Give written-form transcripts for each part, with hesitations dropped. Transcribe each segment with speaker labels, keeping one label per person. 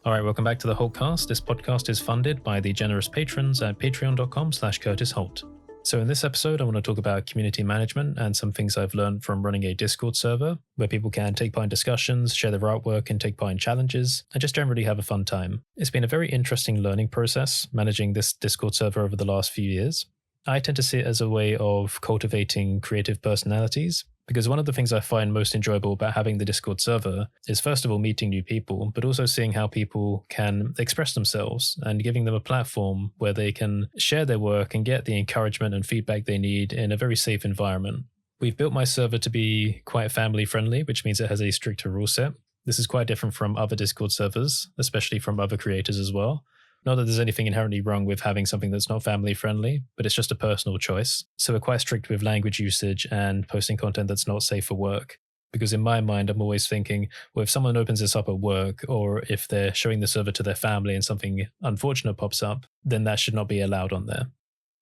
Speaker 1: All right, welcome back to the Holtcast. This podcast is funded by the generous patrons at patreon.com/Curtis Holt. So in this episode, I want to talk about community management and some things I've learned from running a Discord server where people can take part in discussions, share their artwork, and take part in challenges, and just generally have a fun time. It's been a very interesting learning process managing this Discord server over the last few years. I tend to see it as a way of cultivating creative personalities, because one of the things I find most enjoyable about having the Discord server is, first of all, meeting new people, but also seeing how people can express themselves and giving them a platform where they can share their work and get the encouragement and feedback they need in a very safe environment. We've built my server to be quite family friendly, which means it has a stricter rule set. This is quite different from other Discord servers, especially from other creators as well. Not that there's anything inherently wrong with having something that's not family friendly, but it's just a personal choice. So we're quite strict with language usage and posting content that's not safe for work. Because in my mind, I'm always thinking, well, if someone opens this up at work, or if they're showing the server to their family and something unfortunate pops up, then that should not be allowed on there.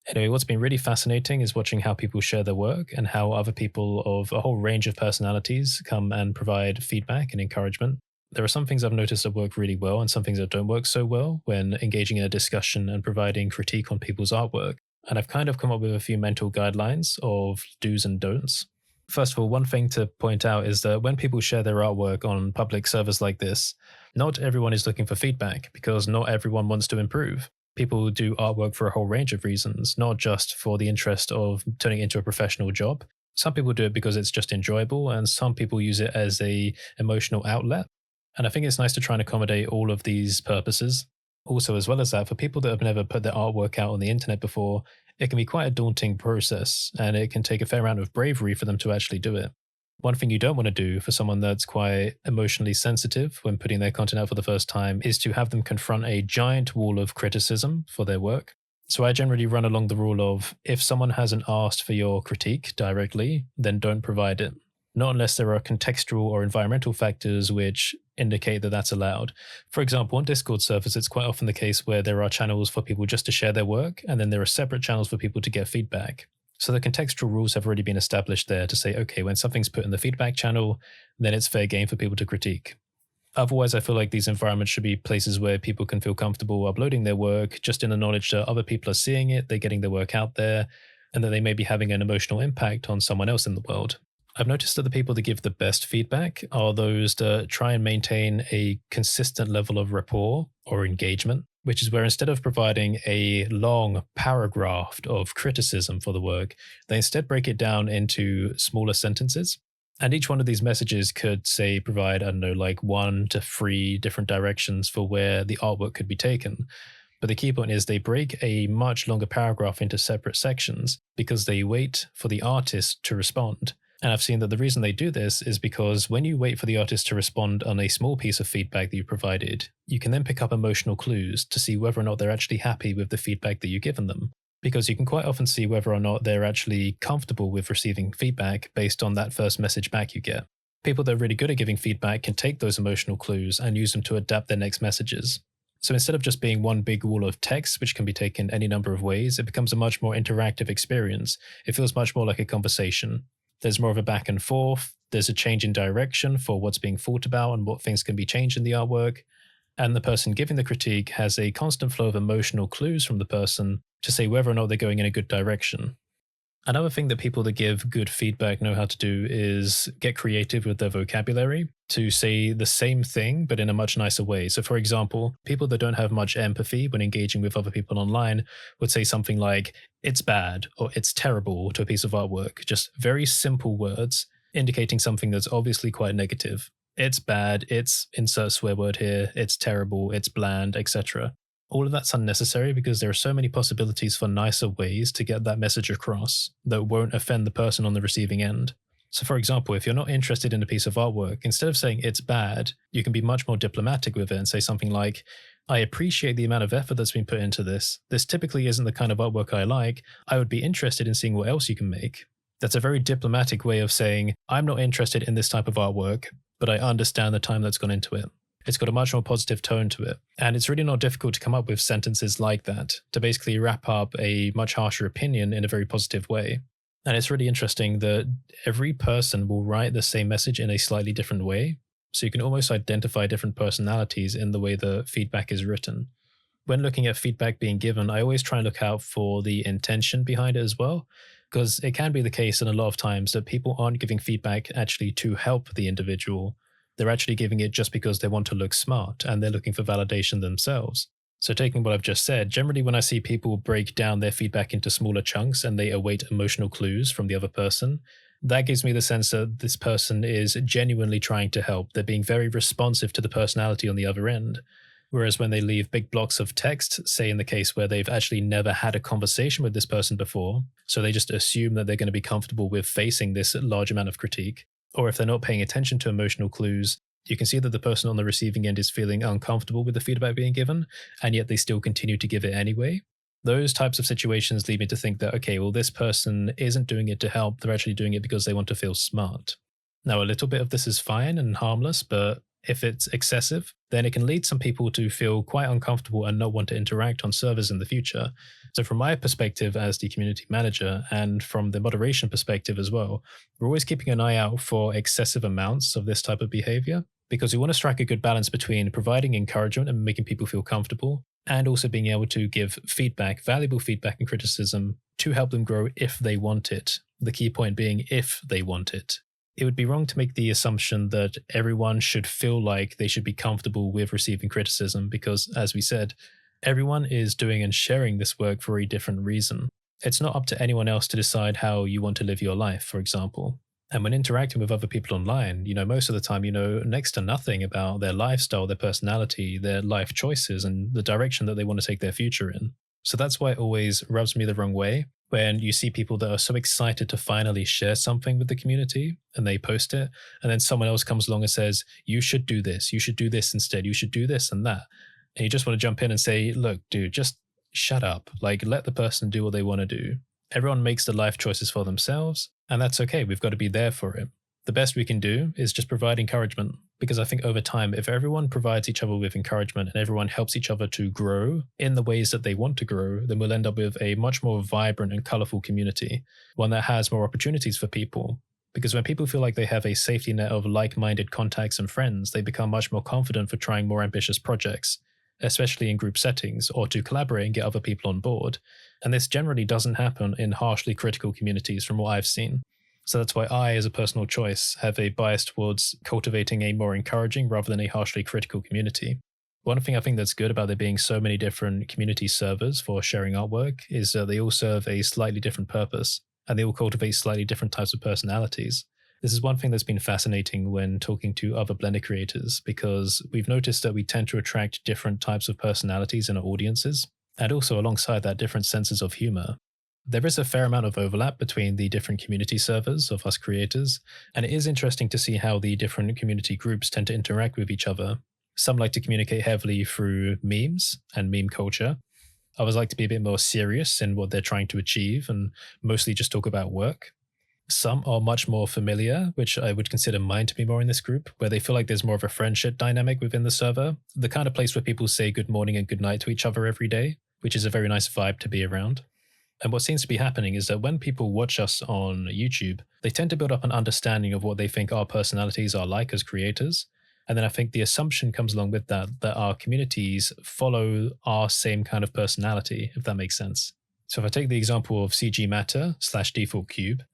Speaker 1: Anyway, what's been really fascinating is watching how people share their work and how other people of a whole range of personalities come and provide feedback and encouragement. There are some things I've noticed that work really well and some things that don't work so well when engaging in a discussion and providing critique on people's artwork. And I've kind of come up with a few mental guidelines of do's and don'ts. First of all, one thing to point out is that when people share their artwork on public servers like this, not everyone is looking for feedback because not everyone wants to improve. People do artwork for a whole range of reasons, not just for the interest of turning it into a professional job. Some people do it because it's just enjoyable, and some people use it as an emotional outlet. And I think it's nice to try and accommodate all of these purposes. Also, as well as that, for people that have never put their artwork out on the internet before, it can be quite a daunting process, and it can take a fair amount of bravery for them to actually do it. One thing you don't want to do for someone that's quite emotionally sensitive when putting their content out for the first time is to have them confront a giant wall of criticism for their work. So I generally run along the rule of, if someone hasn't asked for your critique directly, then don't provide it. Not unless there are contextual or environmental factors which indicate that that's allowed. For example, on Discord servers, it's quite often the case where there are channels for people just to share their work, and then there are separate channels for people to get feedback. So the contextual rules have already been established there to say, okay, when something's put in the feedback channel, then it's fair game for people to critique. Otherwise, I feel like these environments should be places where people can feel comfortable uploading their work, just in the knowledge that other people are seeing it, they're getting their work out there, and that they may be having an emotional impact on someone else in the world. I've noticed that the people that give the best feedback are those that try and maintain a consistent level of rapport or engagement, which is where instead of providing a long paragraph of criticism for the work, they instead break it down into smaller sentences. And each one of these messages could, say, provide, 1 to 3 different directions for where the artwork could be taken. But the key point is they break a much longer paragraph into separate sections because they wait for the artist to respond. And I've seen that the reason they do this is because when you wait for the artist to respond on a small piece of feedback that you provided, you can then pick up emotional clues to see whether or not they're actually happy with the feedback that you've given them. Because you can quite often see whether or not they're actually comfortable with receiving feedback based on that first message back you get. People that are really good at giving feedback can take those emotional clues and use them to adapt their next messages. So instead of just being one big wall of text, which can be taken any number of ways, it becomes a much more interactive experience. It feels much more like a conversation. There's more of a back and forth. There's a change in direction for what's being thought about and what things can be changed in the artwork. And the person giving the critique has a constant flow of emotional clues from the person to say whether or not they're going in a good direction. Another thing that people that give good feedback know how to do is get creative with their vocabulary to say the same thing, but in a much nicer way. So for example, people that don't have much empathy when engaging with other people online would say something like, it's bad, or it's terrible to a piece of artwork. Just very simple words indicating something that's obviously quite negative. It's bad, it's insert swear word here, it's terrible, it's bland, etc. All of that's unnecessary because there are so many possibilities for nicer ways to get that message across that won't offend the person on the receiving end. So for example, if you're not interested in a piece of artwork, instead of saying it's bad, you can be much more diplomatic with it and say something like, I appreciate the amount of effort that's been put into this. This typically isn't the kind of artwork I like. I would be interested in seeing what else you can make. That's a very diplomatic way of saying, I'm not interested in this type of artwork, but I understand the time that's gone into it. It's got a much more positive tone to it. And it's really not difficult to come up with sentences like that to basically wrap up a much harsher opinion in a very positive way. And it's really interesting that every person will write the same message in a slightly different way. So you can almost identify different personalities in the way the feedback is written. When looking at feedback being given, I always try and look out for the intention behind it as well, because it can be the case in a lot of times that people aren't giving feedback actually to help the individual. They're actually giving it just because they want to look smart and they're looking for validation themselves. So taking what I've just said, generally when I see people break down their feedback into smaller chunks and they await emotional clues from the other person, that gives me the sense that this person is genuinely trying to help. They're being very responsive to the personality on the other end. Whereas when they leave big blocks of text, say in the case where they've actually never had a conversation with this person before, so they just assume that they're going to be comfortable with facing this large amount of critique, or if they're not paying attention to emotional clues, you can see that the person on the receiving end is feeling uncomfortable with the feedback being given, and yet they still continue to give it anyway. Those types of situations lead me to think that, okay, well, this person isn't doing it to help, they're actually doing it because they want to feel smart. Now, a little bit of this is fine and harmless, but if it's excessive, then it can lead some people to feel quite uncomfortable and not want to interact on servers in the future. So from my perspective as the community manager and from the moderation perspective as well, we're always keeping an eye out for excessive amounts of this type of behavior, because we want to strike a good balance between providing encouragement and making people feel comfortable and also being able to give feedback, valuable feedback and criticism to help them grow if they want it. The key point being if they want it. It would be wrong to make the assumption that everyone should feel like they should be comfortable with receiving criticism because, as we said, everyone is doing and sharing this work for a different reason. It's not up to anyone else to decide how you want to live your life, for example. And when interacting with other people online, most of the time, next to nothing about their lifestyle, their personality, their life choices, and the direction that they want to take their future in. So that's why it always rubs me the wrong way when you see people that are so excited to finally share something with the community and they post it, and then someone else comes along and says, you should do this instead, you should do this and that. And you just want to jump in and say, look, dude, just shut up. Like, let the person do what they want to do. Everyone makes the life choices for themselves, and that's okay. We've got to be there for it. The best we can do is just provide encouragement, because I think over time, if everyone provides each other with encouragement and everyone helps each other to grow in the ways that they want to grow, then we'll end up with a much more vibrant and colorful community, one that has more opportunities for people. Because when people feel like they have a safety net of like-minded contacts and friends, they become much more confident for trying more ambitious projects, especially in group settings, or to collaborate and get other people on board. And this generally doesn't happen in harshly critical communities from what I've seen. So that's why I, as a personal choice, have a bias towards cultivating a more encouraging rather than a harshly critical community. One thing I think that's good about there being so many different community servers for sharing artwork is that they all serve a slightly different purpose, and they all cultivate slightly different types of personalities. This is one thing that's been fascinating when talking to other Blender creators, because we've noticed that we tend to attract different types of personalities in our audiences, and also alongside that, different senses of humor. There is a fair amount of overlap between the different community servers of us creators, and it is interesting to see how the different community groups tend to interact with each other. Some like to communicate heavily through memes and meme culture. Others like to be a bit more serious in what they're trying to achieve and mostly just talk about work. Some are much more familiar, which I would consider mine to be more in this group, where they feel like there's more of a friendship dynamic within the server, the kind of place where people say good morning and good night to each other every day, which is a very nice vibe to be around. And what seems to be happening is that when people watch us on YouTube, they tend to build up an understanding of what they think our personalities are like as creators. And then I think the assumption comes along with that our communities follow our same kind of personality, if that makes sense. So if I take the example of CG Matter / Default Cube,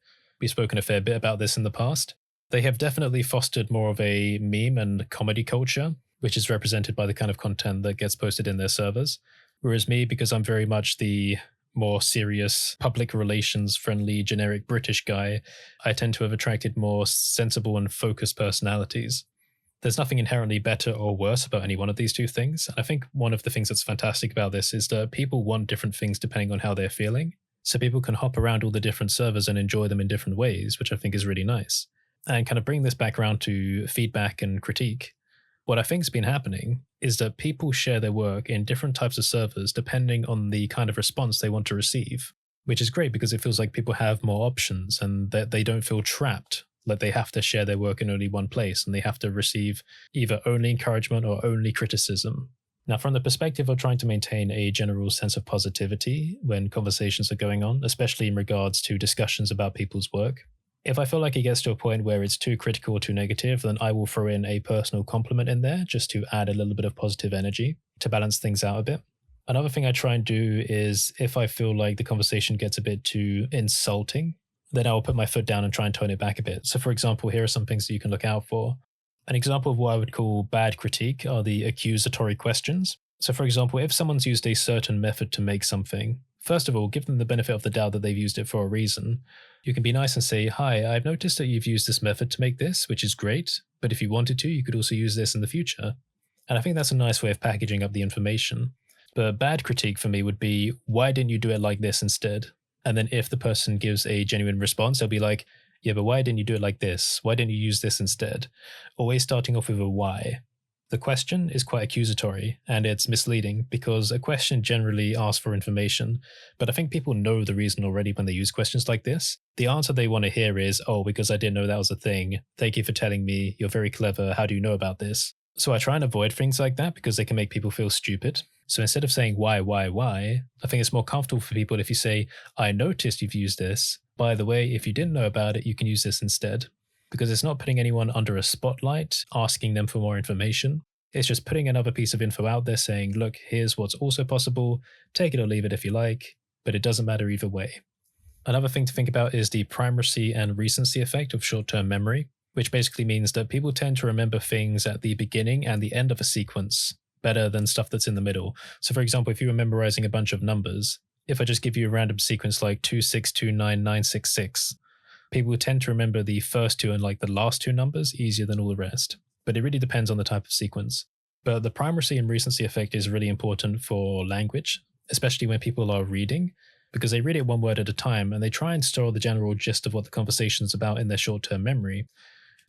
Speaker 1: we've spoken a fair bit about this in the past. They have definitely fostered more of a meme and comedy culture, which is represented by the kind of content that gets posted in their servers. Whereas me, because I'm very much the more serious, public relations friendly, generic British guy, I tend to have attracted more sensible and focused personalities. There's nothing inherently better or worse about any one of these two things. And I think one of the things that's fantastic about this is that people want different things depending on how they're feeling. So people can hop around all the different servers and enjoy them in different ways, which I think is really nice. And kind of bring this back around to feedback and critique. What I think's been happening is that people share their work in different types of servers depending on the kind of response they want to receive, which is great because it feels like people have more options and that they don't feel trapped, like they have to share their work in only one place and they have to receive either only encouragement or only criticism. Now, from the perspective of trying to maintain a general sense of positivity when conversations are going on, especially in regards to discussions about people's work, If I feel like it gets to a point where it's too critical or too negative, then I will throw in a personal compliment in there just to add a little bit of positive energy to balance things out a bit. Another thing I try and do is if I feel like the conversation gets a bit too insulting, then I'll put my foot down and try and tone it back a bit. So, for example, here are some things that you can look out for. An example of what I would call bad critique are the accusatory questions. So, for example, if someone's used a certain method to make something, first of all, give them the benefit of the doubt that they've used it for a reason. You can be nice and say, "Hi, I've noticed that you've used this method to make this, which is great, but if you wanted to, you could also use this in the future." And I think that's a nice way of packaging up the information. But bad critique for me would be, "Why didn't you do it like this instead?" And then if the person gives a genuine response, they'll be like, "Yeah, but why didn't you do it like this? Why didn't you use this instead?" Always starting off with a why. The question is quite accusatory and it's misleading because a question generally asks for information, but I think people know the reason already when they use questions like this. The answer they want to hear is, "Oh, because I didn't know that was a thing. Thank you for telling me. You're very clever. How do you know about this?" So I try and avoid things like that because they can make people feel stupid. So instead of saying why, I think it's more comfortable for people if you say, "I noticed you've used this. By the way, if you didn't know about it, you can use this instead." Because it's not putting anyone under a spotlight, asking them for more information. It's just putting another piece of info out there saying, "Look, here's what's also possible. Take it or leave it if you like, but it doesn't matter either way." Another thing to think about is the primacy and recency effect of short-term memory, which basically means that people tend to remember things at the beginning and the end of a sequence better than stuff that's in the middle. So for example, if you were memorizing a bunch of numbers, if I just give you a random sequence like 2629966, people tend to remember the first two and like the last two numbers easier than all the rest. But it really depends on the type of sequence. But the primacy and recency effect is really important for language, especially when people are reading, because they read it one word at a time and they try and store the general gist of what the conversation is about in their short-term memory.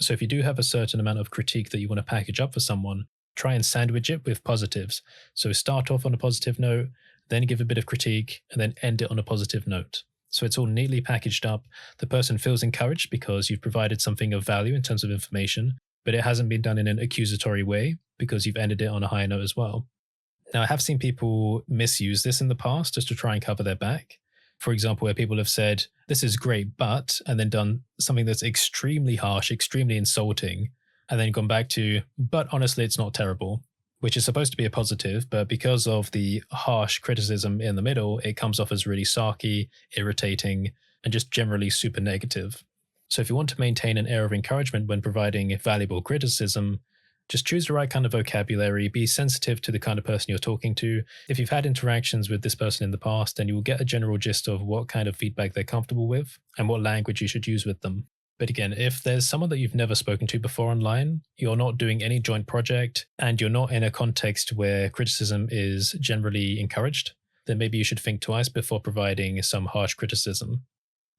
Speaker 1: So if you do have a certain amount of critique that you want to package up for someone, try and sandwich it with positives. So start off on a positive note, then give a bit of critique, and then end it on a positive note. So it's all neatly packaged up. The person feels encouraged because you've provided something of value in terms of information, but it hasn't been done in an accusatory way because you've ended it on a high note as well. Now, I have seen people misuse this in the past just to try and cover their back. For example, where people have said, "This is great, but," and then done something that's extremely harsh, extremely insulting, and then gone back to, "But honestly, it's not terrible," which is supposed to be a positive, but because of the harsh criticism in the middle, it comes off as really sarky, irritating, and just generally super negative. So if you want to maintain an air of encouragement when providing valuable criticism, just choose the right kind of vocabulary, be sensitive to the kind of person you're talking to. If you've had interactions with this person in the past, then you will get a general gist of what kind of feedback they're comfortable with and what language you should use with them. But again, if there's someone that you've never spoken to before online, you're not doing any joint project, and you're not in a context where criticism is generally encouraged, then maybe you should think twice before providing some harsh criticism.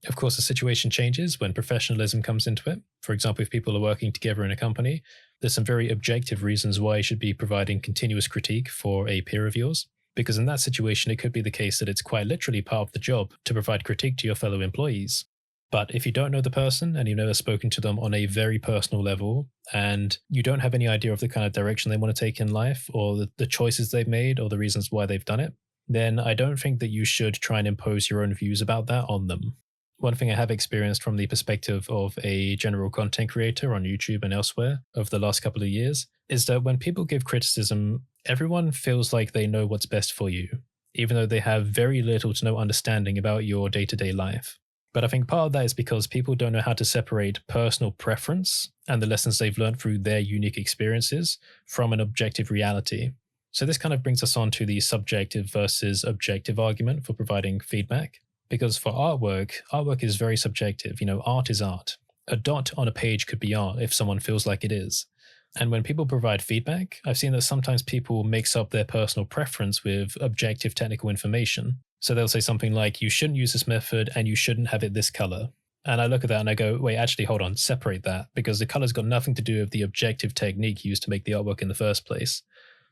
Speaker 1: Of course, the situation changes when professionalism comes into it. For example, if people are working together in a company, there's some very objective reasons why you should be providing continuous critique for a peer of yours. Because in that situation, it could be the case that it's quite literally part of the job to provide critique to your fellow employees. But if you don't know the person and you've never spoken to them on a very personal level, and you don't have any idea of the kind of direction they want to take in life or the choices they've made or the reasons why they've done it, then I don't think that you should try and impose your own views about that on them. One thing I have experienced from the perspective of a general content creator on YouTube and elsewhere over the last couple of years is that when people give criticism, everyone feels like they know what's best for you, even though they have very little to no understanding about your day-to-day life. But I think part of that is because people don't know how to separate personal preference and the lessons they've learned through their unique experiences from an objective reality. So this kind of brings us on to the subjective versus objective argument for providing feedback. Because for artwork is very subjective. Art is art. A dot on a page could be art if someone feels like it is. And when people provide feedback, I've seen that sometimes people mix up their personal preference with objective technical information. So they'll say something like, "You shouldn't use this method and you shouldn't have it this color." And I look at that and I go, wait, actually, hold on, separate that, because the color's got nothing to do with the objective technique used to make the artwork in the first place.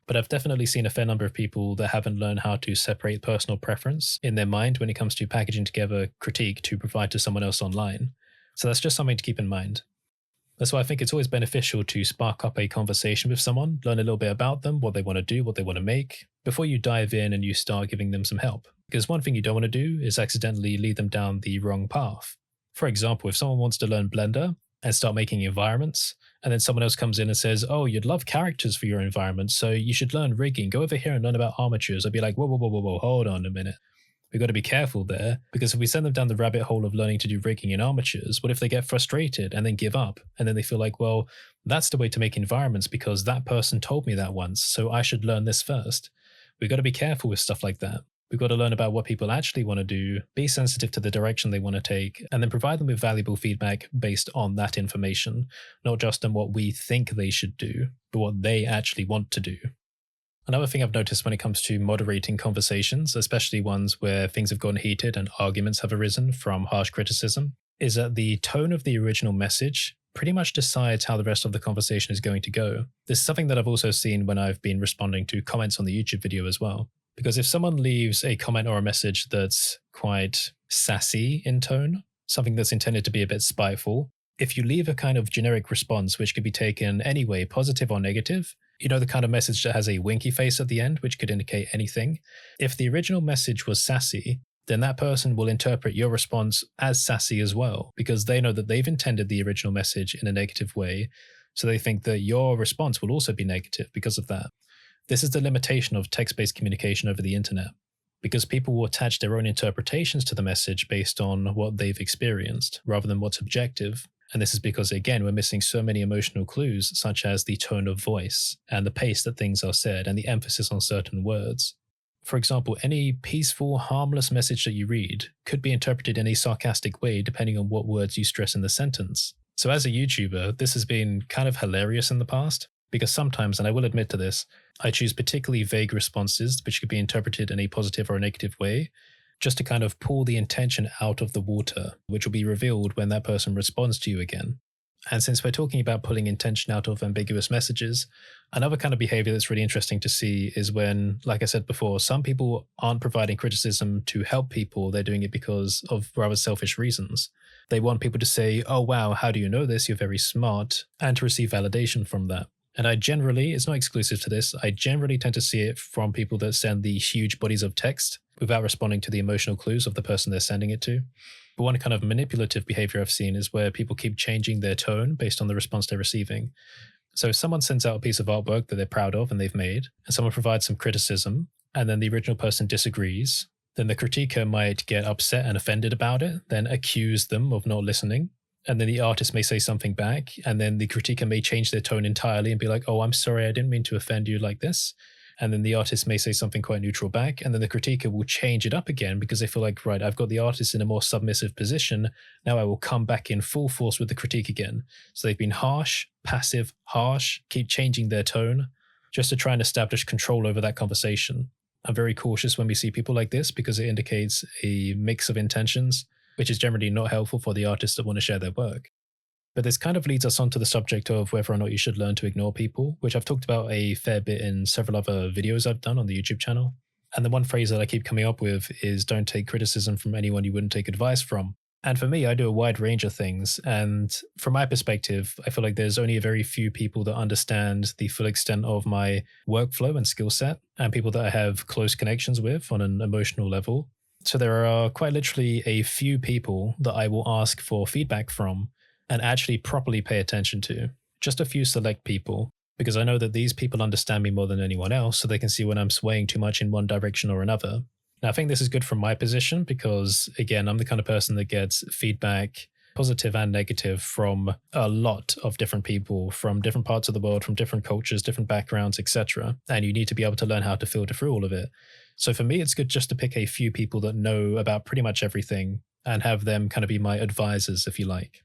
Speaker 1: But I've definitely seen a fair number of people that haven't learned how to separate personal preference in their mind when it comes to packaging together critique to provide to someone else online. So that's just something to keep in mind. That's why I think it's always beneficial to spark up a conversation with someone, learn a little bit about them, what they want to do, what they want to make, before you dive in and you start giving them some help. Because one thing you don't want to do is accidentally lead them down the wrong path. For example, if someone wants to learn Blender and start making environments, and then someone else comes in and says, oh, you'd love characters for your environment, so you should learn rigging. Go over here and learn about armatures. I'd be like, whoa, whoa, whoa, whoa, whoa, hold on a minute. We've got to be careful there, because if we send them down the rabbit hole of learning to do rigging and armatures, what if they get frustrated and then give up? And then they feel like, well, that's the way to make environments because that person told me that once, so I should learn this first. We've got to be careful with stuff like that. We've got to learn about what people actually want to do, be sensitive to the direction they want to take, and then provide them with valuable feedback based on that information, not just on what we think they should do, but what they actually want to do. Another thing I've noticed when it comes to moderating conversations, especially ones where things have gotten heated and arguments have arisen from harsh criticism, is that the tone of the original message pretty much decides how the rest of the conversation is going to go. This is something that I've also seen when I've been responding to comments on the YouTube video as well. Because if someone leaves a comment or a message that's quite sassy in tone, something that's intended to be a bit spiteful, if you leave a kind of generic response which could be taken any way, positive or negative, you know, the kind of message that has a winky face at the end, which could indicate anything. If the original message was sassy, then that person will interpret your response as sassy as well, because they know that they've intended the original message in a negative way. So they think that your response will also be negative because of that. This is the limitation of text-based communication over the internet, because people will attach their own interpretations to the message based on what they've experienced, rather than what's objective. And this is because, again, we're missing so many emotional clues, such as the tone of voice and the pace that things are said and the emphasis on certain words. For example, any peaceful, harmless message that you read could be interpreted in a sarcastic way depending on what words you stress in the sentence. So as a YouTuber, this has been kind of hilarious in the past, because sometimes, and I will admit to this, I choose particularly vague responses which could be interpreted in a positive or a negative way, just to kind of pull the intention out of the water, which will be revealed when that person responds to you again. And since we're talking about pulling intention out of ambiguous messages, another kind of behavior that's really interesting to see is when, like I said before, some people aren't providing criticism to help people, they're doing it because of rather selfish reasons. They want people to say, oh wow, how do you know this? You're very smart, and to receive validation from that. And I generally, it's not exclusive to this, I generally tend to see it from people that send the huge bodies of text without responding to the emotional clues of the person they're sending it to. But one kind of manipulative behavior I've seen is where people keep changing their tone based on the response they're receiving. So if someone sends out a piece of artwork that they're proud of and they've made, and someone provides some criticism, and then the original person disagrees, then the critiquer might get upset and offended about it, then accuse them of not listening. And then the artist may say something back, and then the critiquer may change their tone entirely and be like, oh, I'm sorry, I didn't mean to offend you like this. And then the artist may say something quite neutral back, and then the critiquer will change it up again because they feel like, right, I've got the artist in a more submissive position. Now I will come back in full force with the critique again. So they've been harsh, passive, harsh, keep changing their tone just to try and establish control over that conversation. I'm very cautious when we see people like this because it indicates a mix of intentions, which is generally not helpful for the artists that want to share their work. But this kind of leads us on to the subject of whether or not you should learn to ignore people, which I've talked about a fair bit in several other videos I've done on the YouTube channel. And the one phrase that I keep coming up with is don't take criticism from anyone you wouldn't take advice from. And for me, I do a wide range of things. And from my perspective, I feel like there's only a very few people that understand the full extent of my workflow and skill set, and people that I have close connections with on an emotional level. So there are quite literally a few people that I will ask for feedback from and actually properly pay attention to. Just a few select people, because I know that these people understand me more than anyone else, so they can see when I'm swaying too much in one direction or another. Now, I think this is good from my position because, again, I'm the kind of person that gets feedback, positive and negative, from a lot of different people, from different parts of the world, from different cultures, different backgrounds, etc. And you need to be able to learn how to filter through all of it. So for me, it's good just to pick a few people that know about pretty much everything and have them kind of be my advisors, if you like.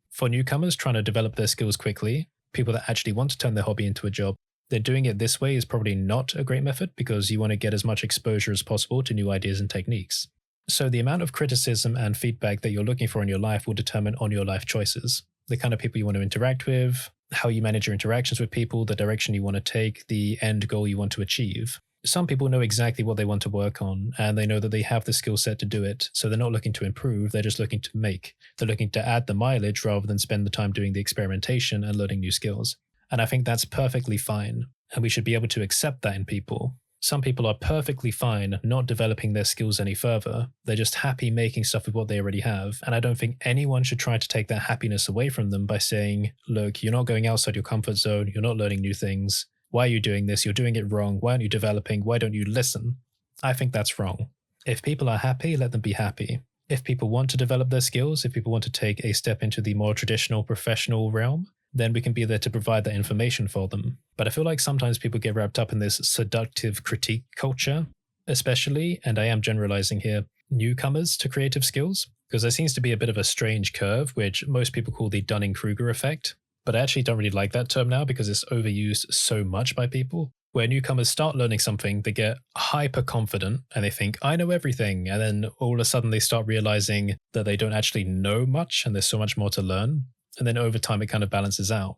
Speaker 1: For newcomers trying to develop their skills quickly, people that actually want to turn their hobby into a job, then doing it this way is probably not a great method because you want to get as much exposure as possible to new ideas and techniques. So the amount of criticism and feedback that you're looking for in your life will determine on your life choices, the kind of people you want to interact with, how you manage your interactions with people, the direction you want to take, the end goal you want to achieve. Some people know exactly what they want to work on, and they know that they have the skill set to do it. So they're not looking to improve, they're just looking to make. They're looking to add the mileage rather than spend the time doing the experimentation and learning new skills. And I think that's perfectly fine. And we should be able to accept that in people. Some people are perfectly fine not developing their skills any further. They're just happy making stuff with what they already have. And I don't think anyone should try to take that happiness away from them by saying, look, you're not going outside your comfort zone. You're not learning new things. Why are you doing this? You're doing it wrong. Why aren't you developing? Why don't you listen? I think that's wrong. If people are happy, let them be happy. If people want to develop their skills, if people want to take a step into the more traditional professional realm, then we can be there to provide that information for them. But I feel like sometimes people get wrapped up in this seductive critique culture, especially, and I am generalizing here, newcomers to creative skills, because there seems to be a bit of a strange curve, which most people call the Dunning-Kruger effect. But I actually don't really like that term now because it's overused so much by people. Where newcomers start learning something, they get hyper confident and they think, I know everything. And then all of a sudden they start realizing that they don't actually know much and there's so much more to learn. And then over time, it kind of balances out.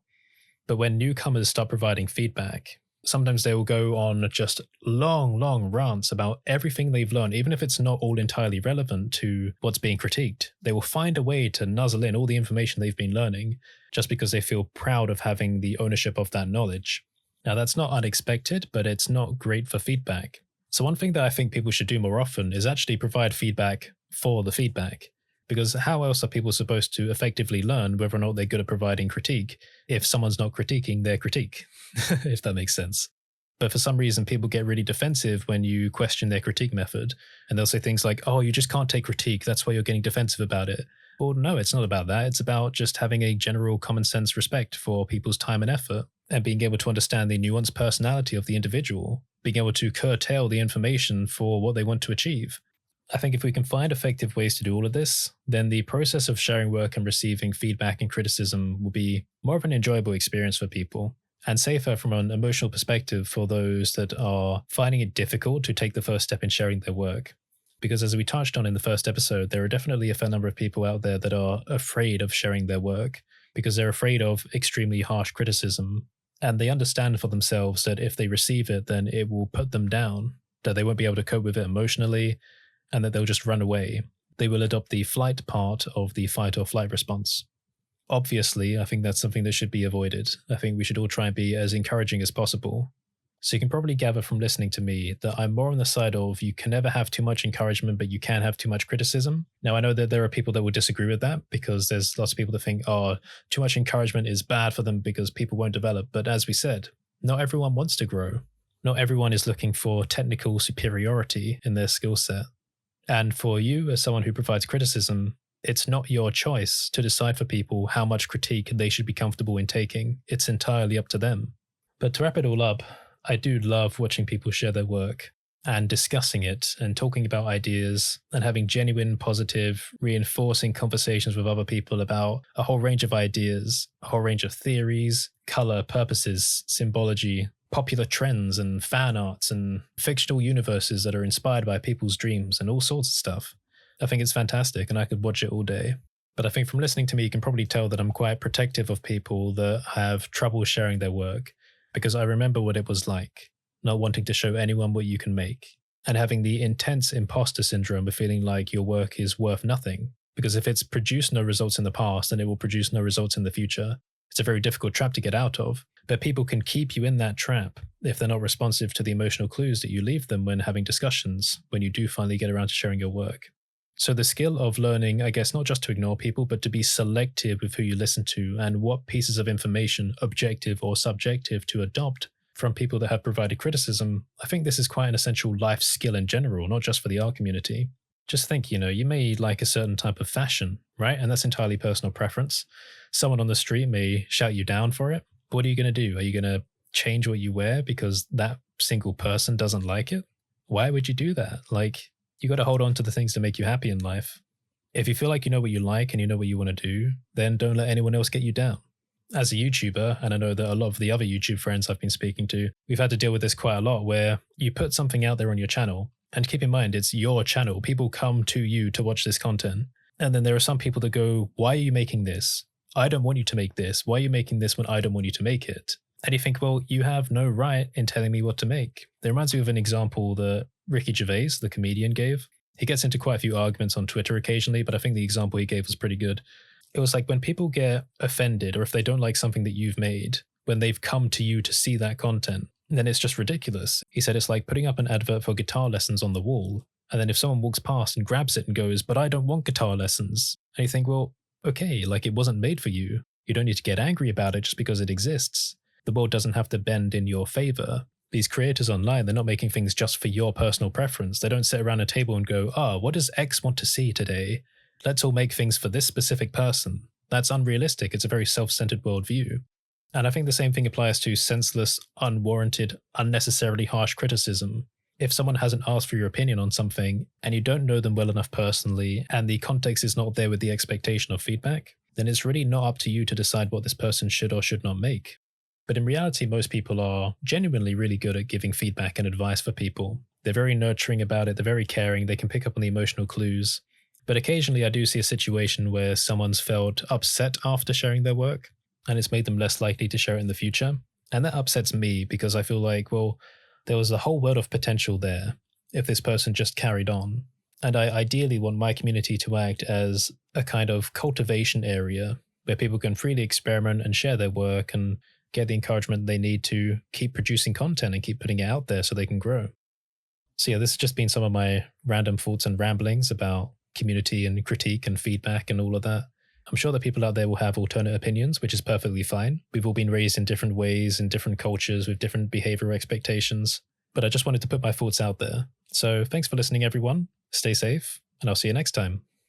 Speaker 1: But when newcomers start providing feedback, sometimes they will go on just long rants about everything they've learned, even if it's not all entirely relevant to what's being critiqued. They will find a way to nuzzle in all the information they've been learning just because they feel proud of having the ownership of that knowledge. Now, that's not unexpected, but it's not great for feedback. So one thing that I think people should do more often is actually provide feedback for the feedback. Because how else are people supposed to effectively learn whether or not they're good at providing critique if someone's not critiquing their critique, if that makes sense? But for some reason, people get really defensive when you question their critique method. And they'll say things like, oh, you just can't take critique. That's why you're getting defensive about it. Well, no, it's not about that. It's about just having a general common sense respect for people's time and effort and being able to understand the nuanced personality of the individual, being able to curtail the information for what they want to achieve. I think if we can find effective ways to do all of this, then the process of sharing work and receiving feedback and criticism will be more of an enjoyable experience for people and safer from an emotional perspective for those that are finding it difficult to take the first step in sharing their work. Because as we touched on in the first episode, there are definitely a fair number of people out there that are afraid of sharing their work because they're afraid of extremely harsh criticism. And they understand for themselves that if they receive it, then it will put them down, that they won't be able to cope with it emotionally, and that they'll just run away. They will adopt the flight part of the fight or flight response. Obviously, I think that's something that should be avoided. I think we should all try and be as encouraging as possible. So you can probably gather from listening to me that I'm more on the side of you can never have too much encouragement, but you can have too much criticism. Now, I know that there are people that will disagree with that because there's lots of people that think, oh, too much encouragement is bad for them because people won't develop. But as we said, not everyone wants to grow. Not everyone is looking for technical superiority in their skill set. And for you, as someone who provides criticism, it's not your choice to decide for people how much critique they should be comfortable in taking. It's entirely up to them. But to wrap it all up, I do love watching people share their work and discussing it and talking about ideas and having genuine, positive, reinforcing conversations with other people about a whole range of ideas, a whole range of theories, color, purposes, symbology, popular trends and fan arts and fictional universes that are inspired by people's dreams and all sorts of stuff. I think it's fantastic and I could watch it all day. But I think from listening to me, you can probably tell that I'm quite protective of people that have trouble sharing their work because I remember what it was like, not wanting to show anyone what you can make and having the intense imposter syndrome of feeling like your work is worth nothing. Because if it's produced no results in the past, then it will produce no results in the future. It's a very difficult trap to get out of. But people can keep you in that trap if they're not responsive to the emotional clues that you leave them when having discussions, when you do finally get around to sharing your work. So the skill of learning, I guess, not just to ignore people, but to be selective with who you listen to and what pieces of information, objective or subjective, to adopt from people that have provided criticism, I think this is quite an essential life skill in general, not just for the art community. Just think, you may like a certain type of fashion, right? And that's entirely personal preference. Someone on the street may shout you down for it. But what are you going to do? Are you going to change what you wear because that single person doesn't like it? Why would you do that? You got to hold on to the things that make you happy in life. If you feel like you know what you like and you know what you want to do, then don't let anyone else get you down. As a YouTuber, and I know that a lot of the other YouTube friends I've been speaking to, we've had to deal with this quite a lot where you put something out there on your channel, and keep in mind, it's your channel. People come to you to watch this content. And then there are some people that go, why are you making this? I don't want you to make this. Why are you making this when I don't want you to make it? And you think, well, you have no right in telling me what to make. It reminds me of an example that Ricky Gervais, the comedian, gave. He gets into quite a few arguments on Twitter occasionally, but I think the example he gave was pretty good. It was like when people get offended or if they don't like something that you've made, when they've come to you to see that content, then it's just ridiculous. He said it's like putting up an advert for guitar lessons on the wall, and then if someone walks past and grabs it and goes, "But I don't want guitar lessons," and you think, well, okay, like it wasn't made for you. You don't need to get angry about it just because it exists. The world doesn't have to bend in your favor. These creators online, they're not making things just for your personal preference. They don't sit around a table and go, what does X want to see today? Let's all make things for this specific person. That's unrealistic. It's a very self-centered worldview. And I think the same thing applies to senseless, unwarranted, unnecessarily harsh criticism. If someone hasn't asked for your opinion on something and you don't know them well enough personally and the context is not there with the expectation of feedback, then it's really not up to you to decide what this person should or should not make. But in reality, most people are genuinely really good at giving feedback and advice for people. They're very nurturing about it, they're very caring, they can pick up on the emotional clues. But occasionally I do see a situation where someone's felt upset after sharing their work, and it's made them less likely to share it in the future. And that upsets me because I feel like, well, there was a whole world of potential there if this person just carried on. And I ideally want my community to act as a kind of cultivation area where people can freely experiment and share their work and get the encouragement they need to keep producing content and keep putting it out there so they can grow. So yeah, this has just been some of my random thoughts and ramblings about community and critique and feedback and all of that. I'm sure that people out there will have alternate opinions, which is perfectly fine. We've all been raised in different ways, in different cultures, with different behavioral expectations. But I just wanted to put my thoughts out there. So thanks for listening, everyone. Stay safe, and I'll see you next time.